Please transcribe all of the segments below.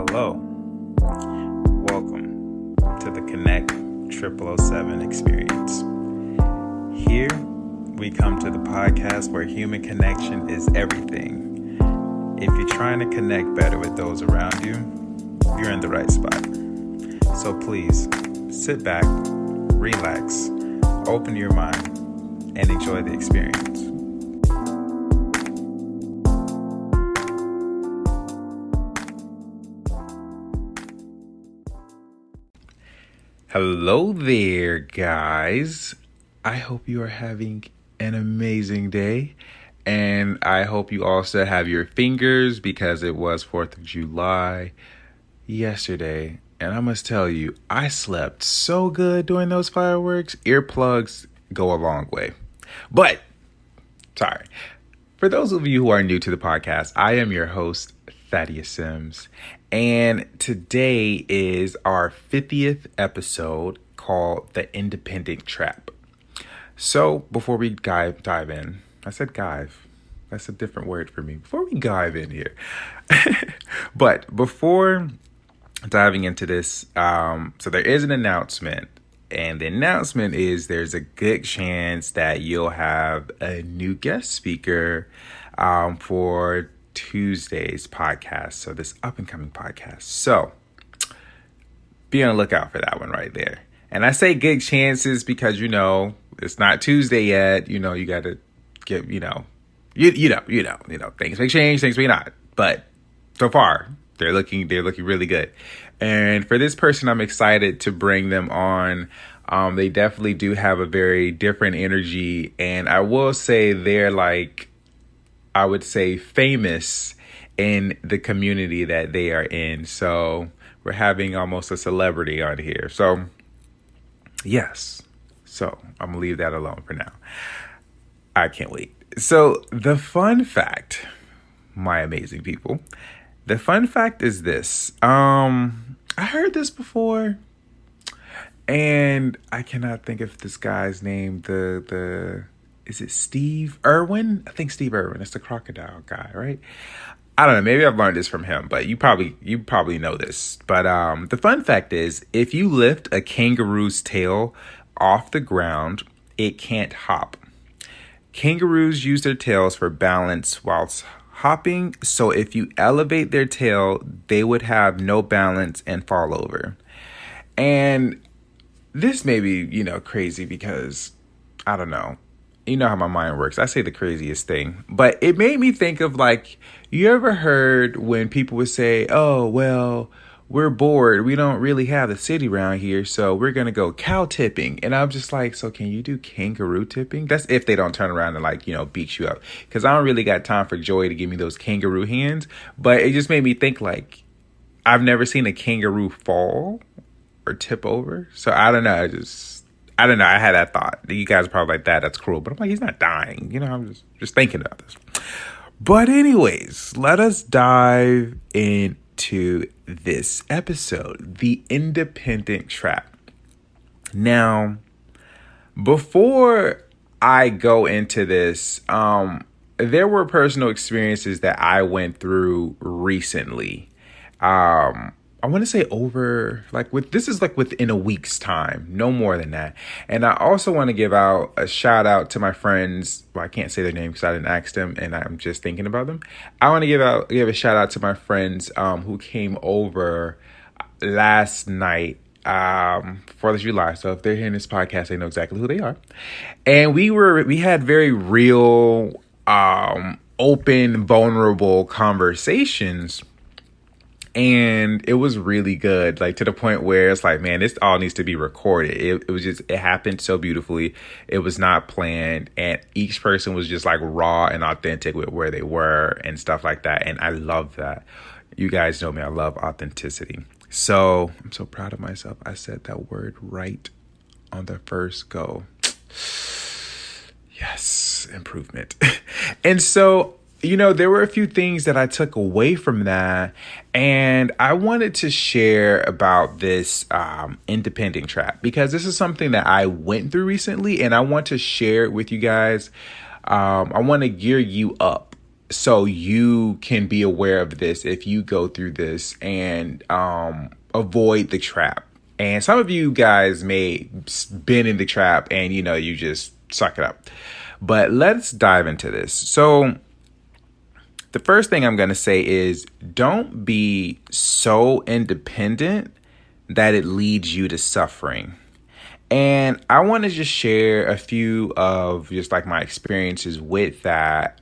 Hello, welcome to the Connect 0007 experience. Here, we come to the podcast where human connection is everything. If you're trying to connect better with those around you, you're in the right spot. So please, sit back, relax, open your mind, and enjoy the experience. Hello there, guys. I hope you are having an amazing day. And I hope you also have your fingers because it was 4th of July yesterday. And I must tell you, I slept so good during those fireworks. Earplugs go a long way. But, sorry. For those of you who are new to the podcast, I am your host, Thaddeus Sims. And today is our 50th episode called The Independent Trap. So before we dive in, I said dive. That's a different word for me. Before we dive in here. But before diving into this, so there is an announcement. And the announcement is there's a good chance that you'll have a new guest speaker for Tuesday's podcast. So this up and coming podcast. So be on the lookout for that one right there. And I say good chances because, it's not Tuesday yet. You got to get, things may change, things may not. But so far, they're looking really good. And for this person, I'm excited to bring them on. They definitely do have a very different energy. And I will say they're I would say famous in the community that they are in. So we're having almost a celebrity on here. So yes. So I'm going to leave that alone for now. I can't wait. So the fun fact, my amazing people, the fun fact is this. I heard this before and I cannot think of this guy's name. Is it Steve Irwin? I think Steve Irwin. It's the crocodile guy, right? I don't know. Maybe I've learned this from him, but you probably know this. But the fun fact is, if you lift a kangaroo's tail off the ground, it can't hop. Kangaroos use their tails for balance whilst hopping. So if you elevate their tail, they would have no balance and fall over. And this may be, crazy because I don't know. You know how my mind works. I say the craziest thing, but it made me think of you ever heard when people would say, oh, well, we're bored. We don't really have the city around here. So we're going to go cow tipping. And I'm just like, so can you do kangaroo tipping? That's if they don't turn around and beat you up. Cause I don't really got time for Joy to give me those kangaroo hands, but it just made me think I've never seen a kangaroo fall or tip over. So I don't know. I don't know. I had that thought. You guys are probably like, that's cruel. But I'm like, he's not dying. I'm just thinking about this. But anyways, let us dive into this episode, The Independent Trap. Now, before I go into this, there were personal experiences that I went through recently. I want to say this is within a week's time, no more than that. And I also want to give out a shout out to my friends. Well, I can't say their name because I didn't ask them and I'm just thinking about them. I want to give a shout out to my friends who came over last night, 4th of July. So if they're hearing this podcast, they know exactly who they are. And we had very real, open, vulnerable conversations. And it was really good, to the point where it's man, this all needs to be recorded. It happened so beautifully. It was not planned. And each person was just raw and authentic with where they were and stuff like that. And I love that. You guys know me. I love authenticity. So I'm so proud of myself. I said that word right on the first go. Yes, improvement. And so there were a few things that I took away from that, and I wanted to share about this independent trap because this is something that I went through recently, and I want to share it with you guys. I want to gear you up so you can be aware of this if you go through this and avoid the trap. And some of you guys may been in the trap and you just suck it up. But let's dive into this. So the first thing I'm going to say is don't be so independent that it leads you to suffering. And I want to just share a few of just like my experiences with that.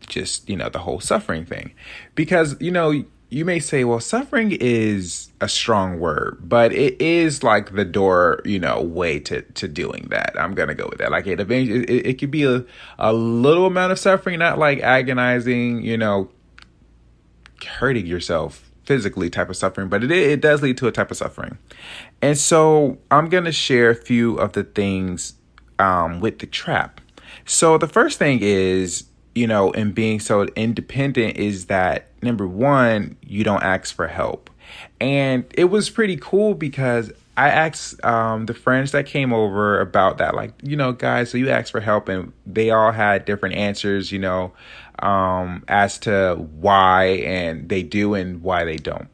Just, the whole suffering thing, because, you may say, well, suffering is a strong word, but it is like the door, way to doing that. I'm going to go with that. Like it eventually, it could be a little amount of suffering, not like agonizing, hurting yourself physically type of suffering, but it does lead to a type of suffering. And so I'm going to share a few of the things with the trap. So the first thing is, and being so independent is that, number one, you don't ask for help. And it was pretty cool because I asked the friends that came over about that, like, guys, so you asked for help, and they all had different answers, as to why and they do and why they don't.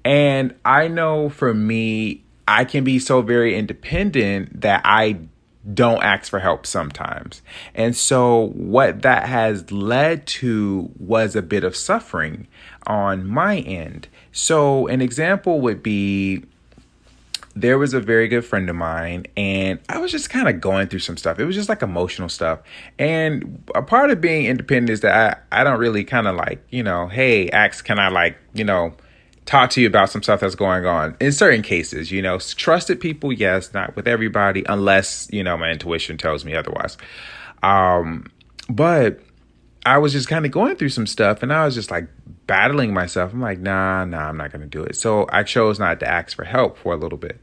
And I know for me, I can be so very independent that I don't ask for help sometimes. And so what that has led to was a bit of suffering on my end. So an example would be, there was a very good friend of mine and I was just kind of going through some stuff. It was just like emotional stuff. And a part of being independent is that I don't really kind of like, hey, Ax, can I talk to you about some stuff that's going on in certain cases, trusted people. Yes. Not with everybody, unless, my intuition tells me otherwise. But I was just kind of going through some stuff and I was just like battling myself. I'm like, nah, I'm not going to do it. So I chose not to ask for help for a little bit.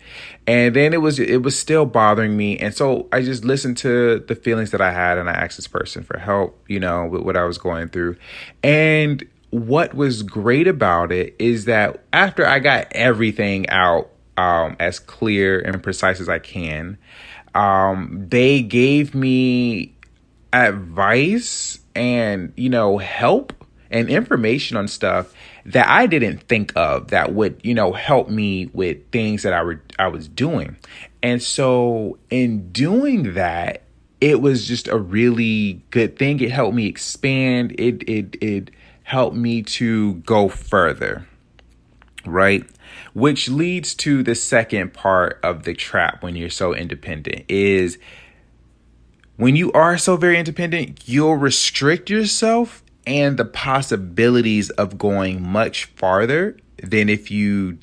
And then it was still bothering me. And so I just listened to the feelings that I had and I asked this person for help, with what I was going through. And what was great about it is that after I got everything out as clear and precise as I can, they gave me advice and, help and information on stuff that I didn't think of that would, help me with things that I was doing. And so in doing that, it was just a really good thing. It helped me expand. It helped me to go further, right? Which leads to the second part of the trap when you're so independent is when you are so very independent, you'll restrict yourself and the possibilities of going much farther than if you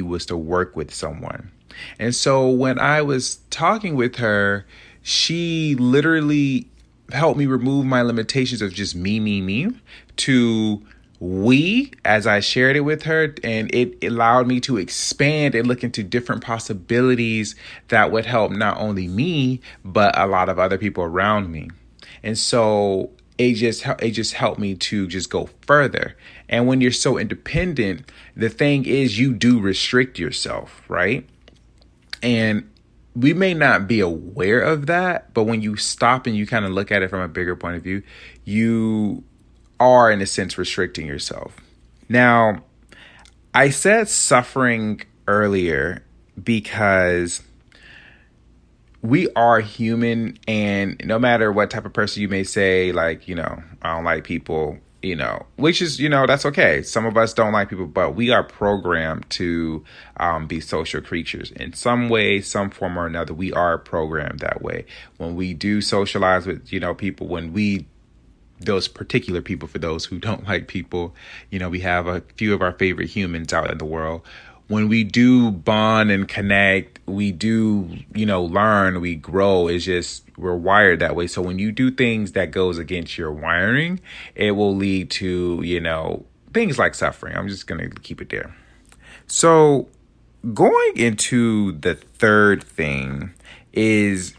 was to work with someone. And so when I was talking with her, she literally helped me remove my limitations of just me to we, as I shared it with her, and it allowed me to expand and look into different possibilities that would help not only me, but a lot of other people around me. And so it just helped me to just go further. And when you're so independent, the thing is you do restrict yourself, right? And we may not be aware of that, but when you stop and you kind of look at it from a bigger point of view, you are, in a sense, restricting yourself. Now, I said suffering earlier because we are human, and no matter what type of person you may say, like, I don't like people, which is, that's okay. Some of us don't like people, but we are programmed to be social creatures in some way, some form or another. We are programmed that way. When we do socialize with, people, those particular people, for those who don't like people, we have a few of our favorite humans out in the world. When we do bond and connect, we do, learn, we grow. It's just, we're wired that way. So when you do things that goes against your wiring, it will lead to, things like suffering. I'm just going to keep it there. So going into the third thing is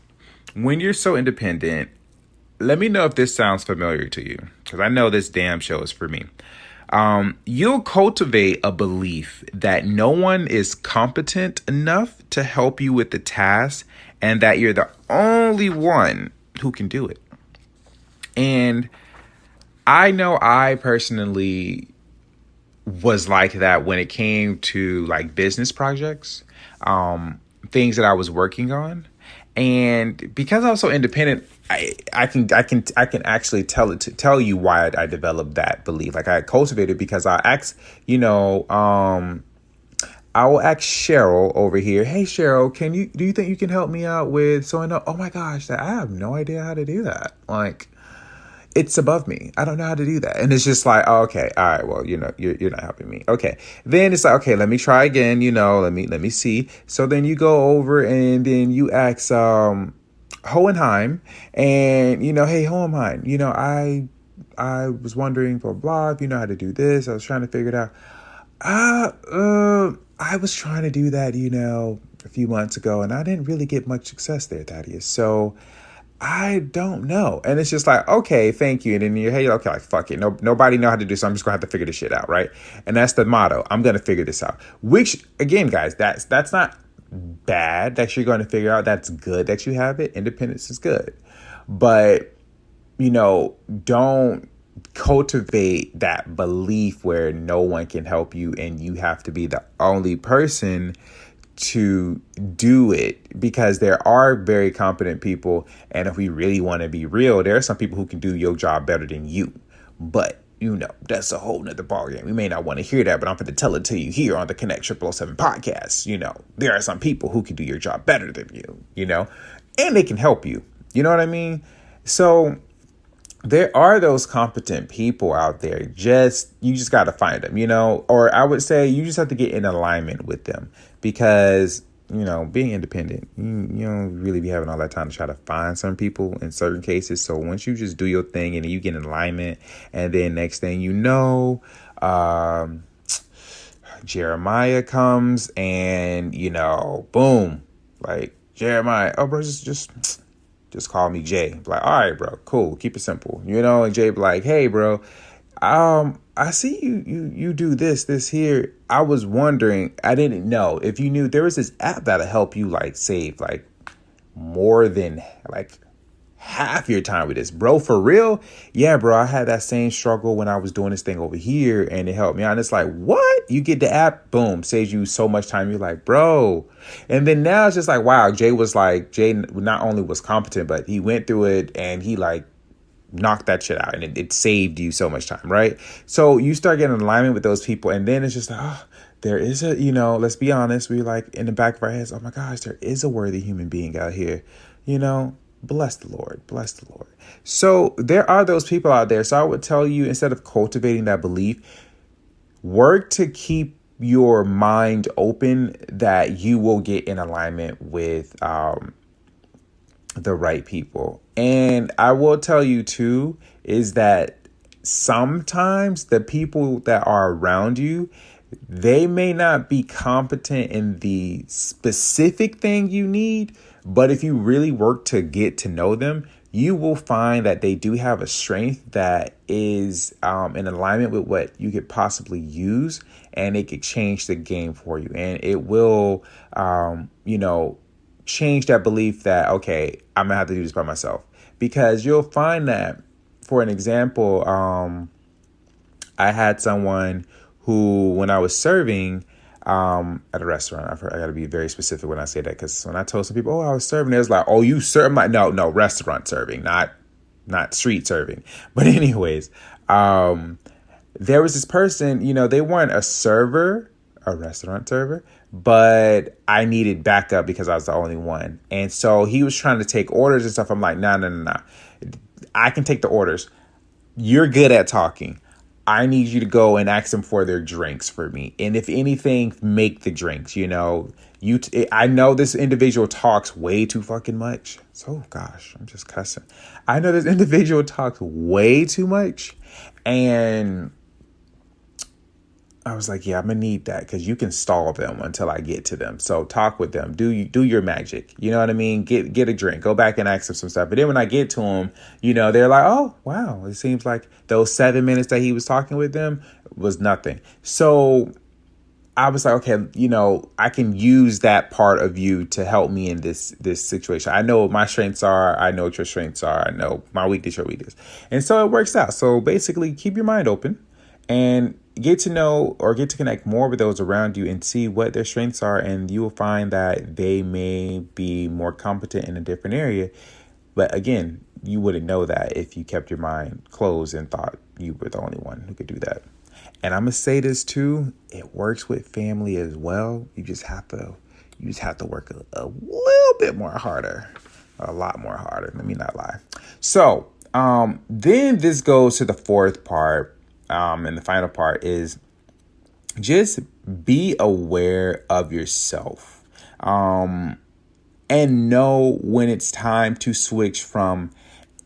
when you're so independent, let me know if this sounds familiar to you, because I know this damn show is for me. You'll cultivate a belief that no one is competent enough to help you with the task and that you're the only one who can do it. And I know I personally was like that when it came to like business projects, um, things that I was working on. And because I was so independent, I can actually tell you why I developed that belief. Like I cultivated because I will ask Cheryl over here. Hey Cheryl, do you think you can help me out with so I know? Oh my gosh, that I have no idea how to do that. Like it's above me. I don't know how to do that. And it's just like, oh, okay, all right, well, you're not helping me. Okay. Then it's like, okay, let me try again, let me see. So then you go over and then you ask Hohenheim and hey Hohenheim, I was wondering blah blah, if you know how to do this. I was trying to figure it out. I was trying to do that, a few months ago, and I didn't really get much success there, Thaddeus. So I don't know. And it's just like, okay, thank you. And then you're, hey, okay, like, fuck it. No, nobody know how to do, so I'm just gonna have to figure this shit out, right? And that's the motto. I'm gonna figure this out. Which, again, guys, that's not bad that you're gonna figure out. That's good that you have it. Independence is good. But, don't cultivate that belief where no one can help you and you have to be the only person to do it, because there are very competent people, and if we really want to be real, there are some people who can do your job better than you. But that's a whole nother ballgame. We may not want to hear that, but I'm going to tell it to you here on the Connect 007 podcast. There are some people who can do your job better than you, and they can help you. You know what I mean? So there are those competent people out there. You just got to find them, or I would say you just have to get in alignment with them, because, being independent, you don't really be having all that time to try to find some people in certain cases. So once you just do your thing and you get in alignment, and then next thing Jeremiah comes and, boom, like Jeremiah, oh, bro, just call me Jay. Like, all right, bro, cool. Keep it simple. And Jay be like, hey, bro, I see you do this here. I was wondering, I didn't know if you knew there was this app that'll help you like save like more than like half your time with this, bro. For real? Yeah, bro. I had that same struggle when I was doing this thing over here, and it helped me out. And it's like, what? You get the app, boom, saves you so much time. You're like, bro. And then now it's just like, wow, Jay not only was competent, but he went through it and he like knock that shit out, and it saved you so much time, right? So you start getting in alignment with those people, and then it's just like, oh, there is let's be honest, we like in the back of our heads, oh my gosh, there is a worthy human being out here, bless the Lord, bless the Lord. So there are those people out there. So I would tell you, instead of cultivating that belief, work to keep your mind open that you will get in alignment with the right people. And I will tell you too, is that sometimes the people that are around you, they may not be competent in the specific thing you need, but if you really work to get to know them, you will find that they do have a strength that is in alignment with what you could possibly use, and it could change the game for you. And it will, change that belief that, okay, I'm gonna have to do this by myself. Because you'll find that, for an example, I had someone who, when I was serving at a restaurant, I got to be very specific when I say that, because when I told some people, oh, I was serving, it was like, oh, you serve? No, restaurant serving, not street serving. But anyways, there was this person, they weren't a restaurant server, but I needed backup because I was the only one. And so he was trying to take orders and stuff. I'm like, no. I can take the orders. You're good at talking. I need you to go and ask them for their drinks for me. And if anything, make the drinks, I know this individual talks way too fucking much. So, gosh, I'm just cussing. I know this individual talks way too much. And I was like, yeah, I'm going to need that, because you can stall them until I get to them. So talk with them. Do your magic. You know what I mean? Get a drink. Go back and ask them some stuff. But then when I get to them, they're like, oh, wow. It seems like those 7 minutes that he was talking with them was nothing. So I was like, okay, I can use that part of you to help me in this situation. I know what my strengths are. I know what your strengths are. I know my weakness, your weakness. And so it works out. So basically, keep your mind open and get to know or get to connect more with those around you and see what their strengths are. And you will find that they may be more competent in a different area. But again, you wouldn't know that if you kept your mind closed and thought you were the only one who could do that. And I'm gonna say this too, it works with family as well. You just have to work a little bit more harder, a lot more harder. Let me not lie. So then this goes to the fourth part, and the final part is just be aware of yourself, and know when it's time to switch from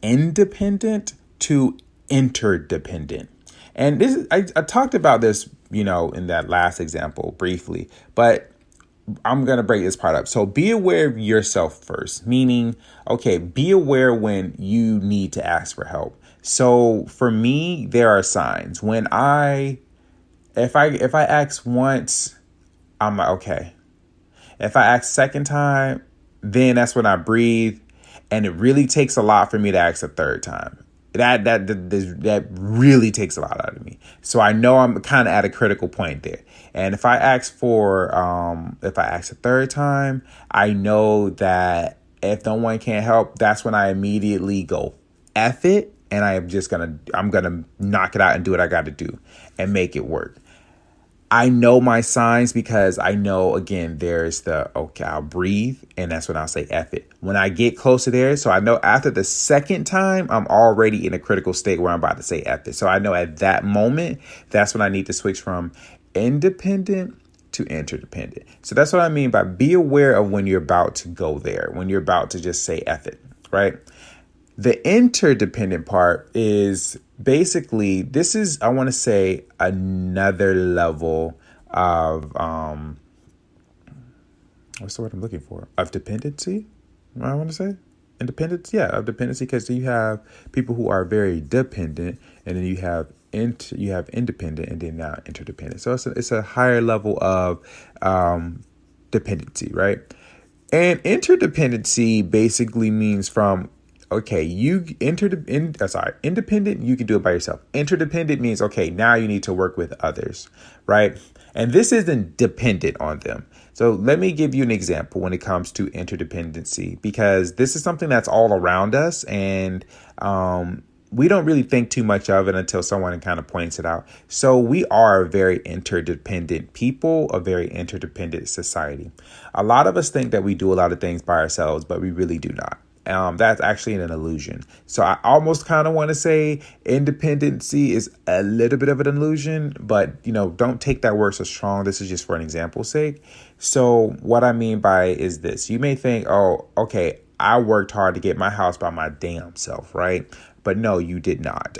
independent to interdependent. And I talked about this, in that last example briefly, but I'm going to break this part up. So be aware of yourself first, meaning, okay, be aware when you need to ask for help. So for me, there are signs when if I ask once, I'm like, okay. If I ask second time, then that's when I breathe. And it really takes a lot for me to ask a third time. That really takes a lot out of me. So I know I'm kind of at a critical point there. And if I ask a third time, I know that if no one can help, that's when I immediately go F it. And I'm going to knock it out and do what I got to do and make it work. I know my signs because I know, again, there's okay, I'll breathe. And that's when I'll say F it. When I get closer there, so I know after the second time, I'm already in a critical state where I'm about to say F it. So I know at that moment, that's when I need to switch from independent to interdependent. So that's what I mean by be aware of when you're about to go there, when you're about to just say F it, right? The interdependent part is basically, this is, I want to say, another level of, what's the word I'm looking for? Of dependency, I want to say. Independence, yeah, of dependency, because you have people who are very dependent, and then you have independent, and then now interdependent. So it's a higher level of dependency, right? And interdependency basically means from, okay, independent, you can do it by yourself. Interdependent means, okay, now you need to work with others, right? And this isn't dependent on them. So let me give you an example when it comes to interdependency, because this is something that's all around us, and we don't really think too much of it until someone kind of points it out. So we are a very interdependent people, a very interdependent society. A lot of us think that we do a lot of things by ourselves, but we really do not. That's actually an illusion. So I almost kind of want to say independency is a little bit of an illusion, but don't take that word so strong. This is just for an example's sake. So what I mean by it is this: you may think, oh, okay, I worked hard to get my house by my damn self, right? But no, you did not.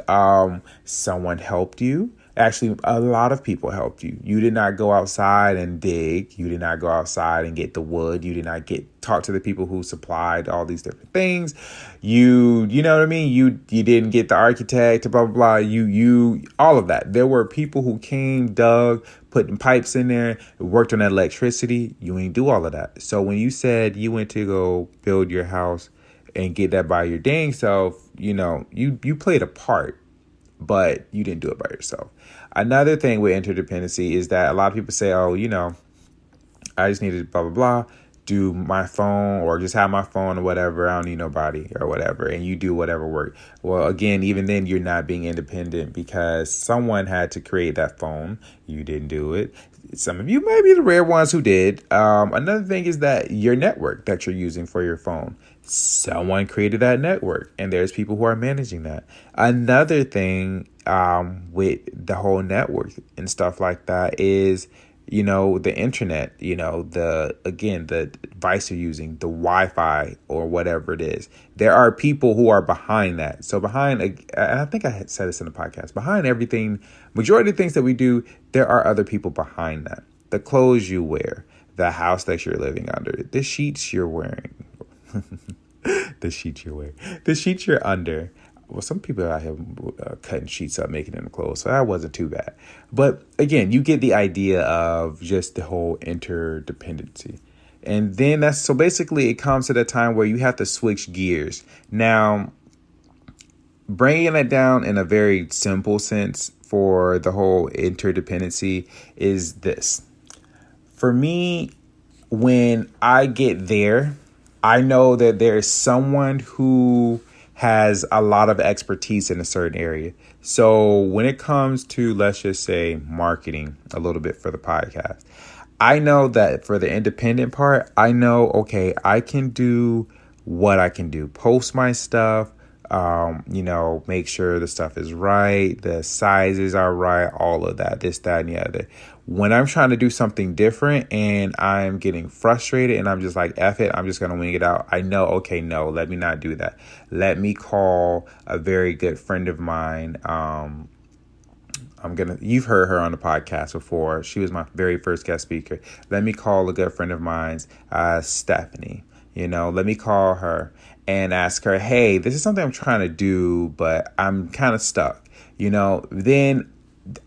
Someone helped you. Actually, a lot of people helped you. You did not go outside and dig. You did not go outside and get the wood. You did not talk to the people who supplied all these different things. You know what I mean? You didn't get the architect, blah, blah, blah. You all of that. There were people who came, dug, putting pipes in there, worked on that electricity. You ain't do all of that. So when you said you went to go build your house and get that by your dang self, you played a part, but you didn't do it by yourself. Another thing with interdependency is that a lot of people say, oh, I just need to blah, blah, blah, do my phone or just have my phone or whatever. I don't need nobody or whatever. And you do whatever work. Well, again, even then you're not being independent because someone had to create that phone. You didn't do it. Some of you may be the rare ones who did. Another thing is that your network that you're using for your phone, someone created that network and there's people who are managing that. Another thing with the whole network and stuff like that is, the internet, the device you're using, the Wi-Fi or whatever it is. There are people who are behind that. So and I think I had said this in the podcast, behind everything, majority of things that we do, there are other people behind that. The clothes you wear, the house that you're living under, the sheets you're wearing, the sheets you're under, well, some people out here cutting sheets up, making them clothes, so that wasn't too bad. But again, you get the idea of just the whole interdependency. And then that's so basically it comes to the time where you have to switch gears. Now, bringing it down in a very simple sense for the whole interdependency is this. For me, when I get there, I know that there's someone who has a lot of expertise in a certain area. So when it comes to, let's just say, marketing a little bit for the podcast, I know that for the independent part, I know, okay, I can do what I can do. Post my stuff, make sure the stuff is right, the sizes are right, all of that, this, that, and the other. When I'm trying to do something different and I'm getting frustrated and I'm just like, F it, I'm just going to wing it out. I know, okay, no, let me not do that. Let me call a very good friend of mine. You've heard her on the podcast before. She was my very first guest speaker. Let me call a good friend of mine's, Stephanie. Let me call her and ask her, hey, this is something I'm trying to do, but I'm kind of stuck. Then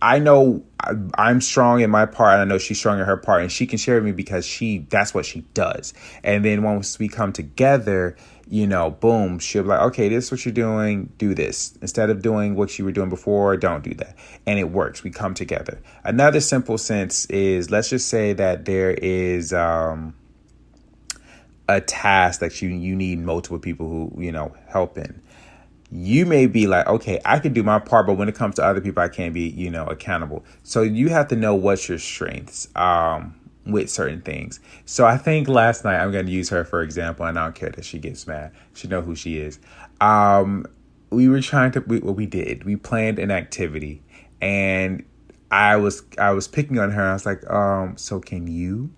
I know I'm strong in my part, and I know she's strong in her part, and she can share with me because that's what she does. And then once we come together, boom, she'll be like, okay, this is what you're doing, do this. Instead of doing what you were doing before, don't do that. And it works. We come together. Another simple sense is, let's just say that there is a task that you need multiple people who, help in. You may be like, okay, I can do my part, but when it comes to other people, I can't be, accountable. So you have to know what's your strengths with certain things. So I think last night, I'm going to use her for example, and I don't care that she gets mad. She know who she is. We were we planned an activity, and I was picking on her. I was like, so can you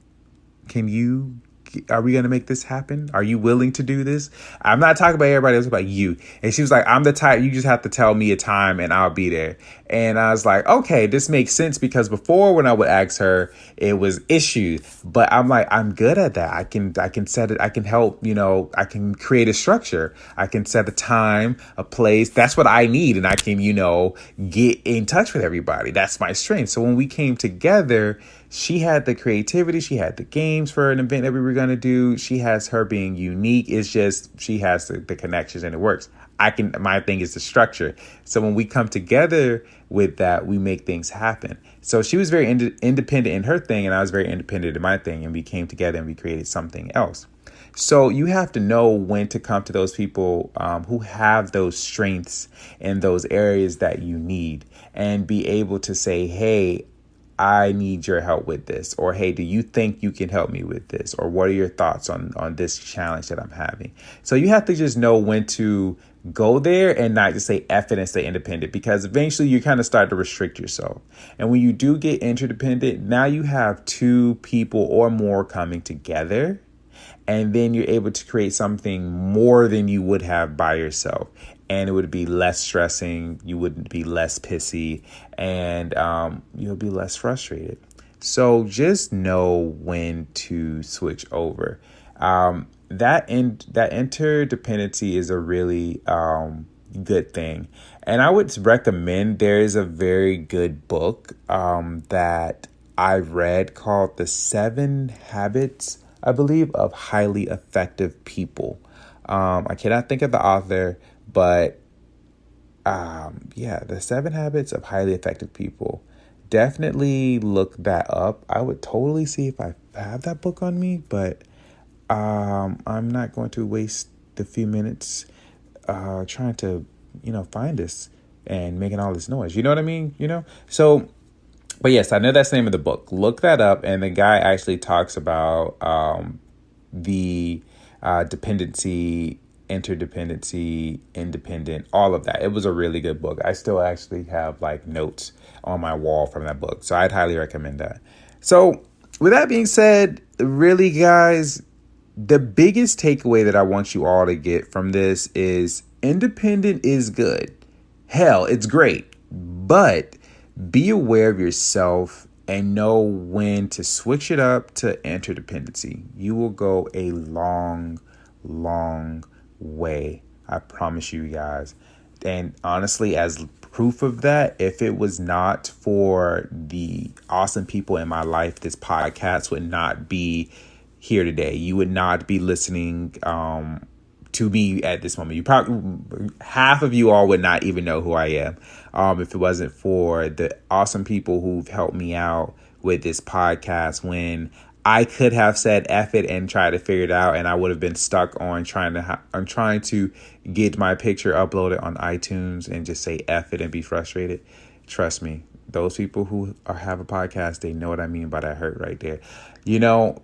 are we going to make this happen? Are you willing to do this? I'm not talking about everybody else, about you. And she was like, I'm the type, you just have to tell me a time and I'll be there. And I was like, okay, this makes sense, because before when I would ask her, it was issues. But I'm like, I'm good at that. I can set it. I can help, I can create a structure. I can set a time, a place. That's what I need. And I can, get in touch with everybody. That's my strength. So when we came together, she had the creativity. She had the games for an event that we were going to do. She has her being unique. It's just, she has the connections and it works. My thing is the structure. So when we come together with that, we make things happen. So she was very independent in her thing, and I was very independent in my thing, and we came together and we created something else. So you have to know when to come to those people who have those strengths in those areas that you need, and be able to say, hey, I need your help with this, or hey, do you think you can help me with this, or what are your thoughts on this challenge that I'm having? So you have to just know when to go there and not just say F it and stay independent, because eventually you kind of start to restrict yourself. And when you do get interdependent, now you have two people or more coming together, and then you're able to create something more than you would have by yourself. And it would be less stressing. You would be less pissy, and you'll be less frustrated. So just know when to switch over. That interdependency is a really good thing. And I would recommend, there is a very good book that I've read called The 7 Habits, I believe, of Highly Effective People. I cannot think of the author, but The 7 Habits of Highly Effective People. Definitely look that up. I would totally see if I have that book on me, but I'm not going to waste the few minutes trying to, find this and making all this noise. You know what I mean? So, but yes, I know that's the name of the book. Look that up. And the guy actually talks about the dependency, interdependency, independent, all of that. It was a really good book. I still actually have notes on my wall from that book. So I'd highly recommend that. So with that being said, really, guys, the biggest takeaway that I want you all to get from this is independent is good. Hell, it's great. But be aware of yourself and know when to switch it up to interdependency. You will go a long, long way. I promise you guys. And honestly, as proof of that, if it was not for the awesome people in my life, this podcast would not be here today. You would not be listening to me at this moment. You probably, half of you all would not even know who I am if it wasn't for the awesome people who've helped me out with this podcast when I could have said F it and try to figure it out, and I would have been stuck on trying to get my picture uploaded on iTunes and just say F it and be frustrated. Trust me, those people who have a podcast, they know what I mean by that hurt right there.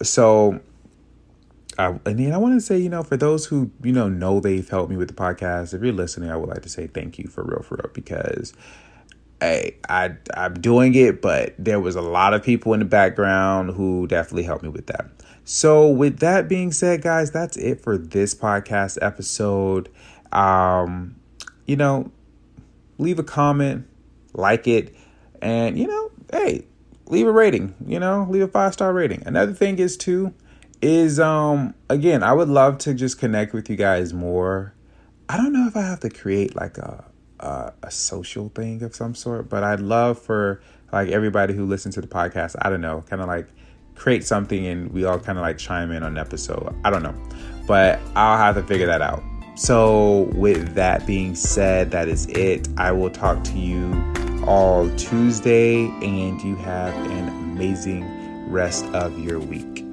So I want to say, for those who, know they've helped me with the podcast, if you're listening, I would like to say thank you for real, because I'm doing it, but there was a lot of people in the background who definitely helped me with that. So with that being said, guys, that's it for this podcast episode. Leave a comment, like it, and, hey, leave a rating, leave a 5-star rating. Another thing is again, I would love to just connect with you guys more. I don't know if I have to create like a social thing of some sort, but I'd love for like everybody who listens to the podcast, I don't know, kind of like create something and we all kind of like chime in on an episode. I don't know, but I'll have to figure that out. So with that being said, that is it. I will talk to you all Tuesday, and you have an amazing rest of your week.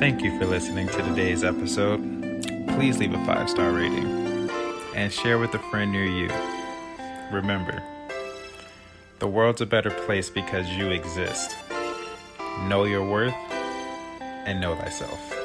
Thank you for listening to today's episode. Please leave a 5-star rating and share with a friend near you. Remember, the world's a better place because you exist. Know your worth and know thyself.